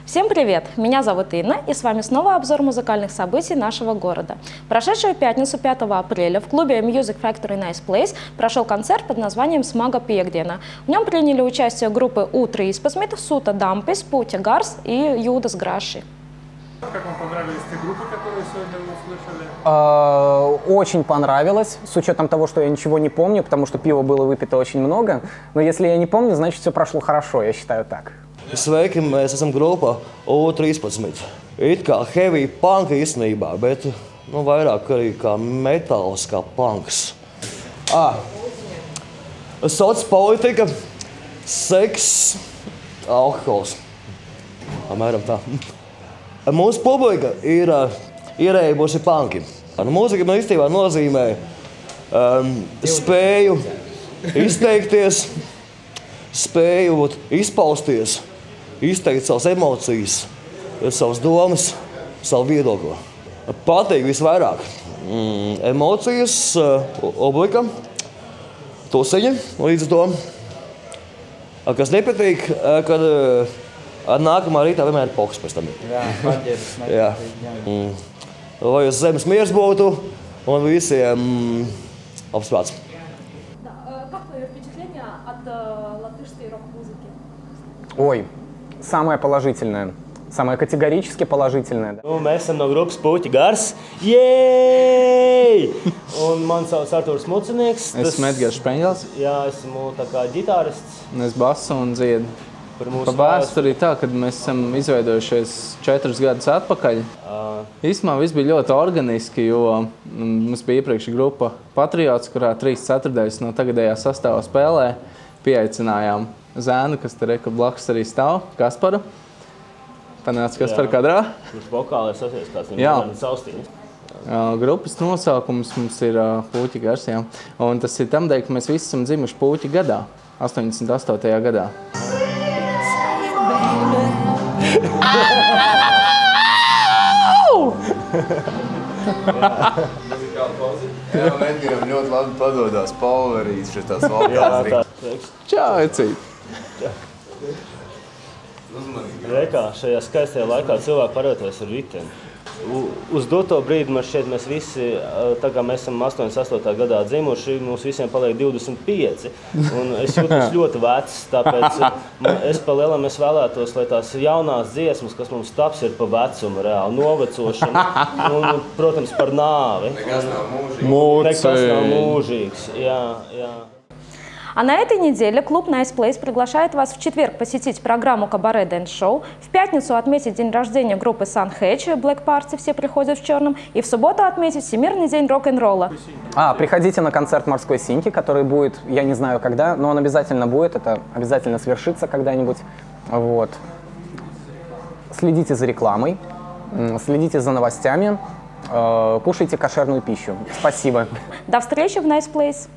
Всем привет! Меня зовут Инна, и с вами снова обзор музыкальных событий нашего города. Прошедшую пятницу 5 апреля в клубе Music Factory Nice Place прошел концерт под названием «Смага Пиегдена». В нем приняли участие группы «Утро Испасмит», «Сута Дампис», «Пути Гарс» и «Юдас Граши». Как вам понравились те группы, которые сегодня вы услышали? Очень понравилось, с учетом того, что я ничего не помню, потому что пива было выпито очень много. Но если я не помню, значит все прошло хорошо, я считаю так. Sveiki, mēs esam grupa U13. It kā heavy punk īstenībā, bet vairāk arī kā metāls, kā punks. Sociāla politika, seks, alkohols. Apmēram tā. Mūsu publika ir ierēbusi punki. Mūzika man īstenībā nozīmē spēju izteikties, spēju izpausties, izteikt savas emocijas, savas domas, savu viedokli. Patīk visvairāk emocijas, oblika, tusiņa līdz to. Kas nepatīk, kad nākamā rītā vienmēr ir poks pēc tam. Jā, lai uz zemes miers būtu un visiem apsvērts. Как твое впечатление от латышской рок-музыки? Ой, самое положительное, самое категорически положительное. Да. Mēs esam no grupas Puķi Gars. Jēj! Un man sauc Artūrs Mucinieks. Esmu Edgars Špeņģels. Jā, esmu tā kā ģitārists. Es basu un dziedu. Par mūsu Pa vēsturi tā, kad mēs esam izveidojušies 4 gadus atpakaļ. Īsumā viss bija ļoti organiski, jo mums bija iepriekš grupa Patriots, kurā 3 ceturtdaļas no tagadējā sastāvā spēlē. Pieaicinājām Zēnu, kas te reka blakus arī stāv, Kasparu. Panāc Kasparu kadrā. Kurš vokāli ir sasies kāds viņam saustīgs. Grupas nosaukums mums ir Puķi Gars, jā. Un tas ir tamdēļ, ka mēs visi esam dzimuši Puķi gadā, 88. gadā. Jā, un Edgaram ļoti labi padodās Polverīs šitās vokāls rīks. Čau, Ecīt! Rekā, šajā skaistajā laikā cilvēki parētojas ar riteni. Uz doto brīdi man šķiet, mēs visi, tā kā mēs esam 88. gadā dzimuši, mums visiem paliek 25. Un es jūtos ļoti vecs, tāpēc es pa lielam vēlētos, lai tās jaunās dziesmas, kas mums taps, ir pa vecumu reāli, novecošanu un, protams, par nāvi. Nekas nav mūžīgs. Nekas nav mūžīgs, jā, jā. А на этой неделе клуб Nice Place приглашает вас в четверг посетить программу «Кабаре Дэнс Шоу», в пятницу отметить день рождения группы Sun Hatch, Black Party, все приходят в черном, и в субботу отметить Всемирный день рок-н-ролла. Приходите на концерт «Морской синьки», который будет, я не знаю когда, но он обязательно будет, это обязательно свершится когда-нибудь. Вот. Следите за рекламой, следите за новостями, кушайте кошерную пищу. Спасибо. До встречи в Nice Place!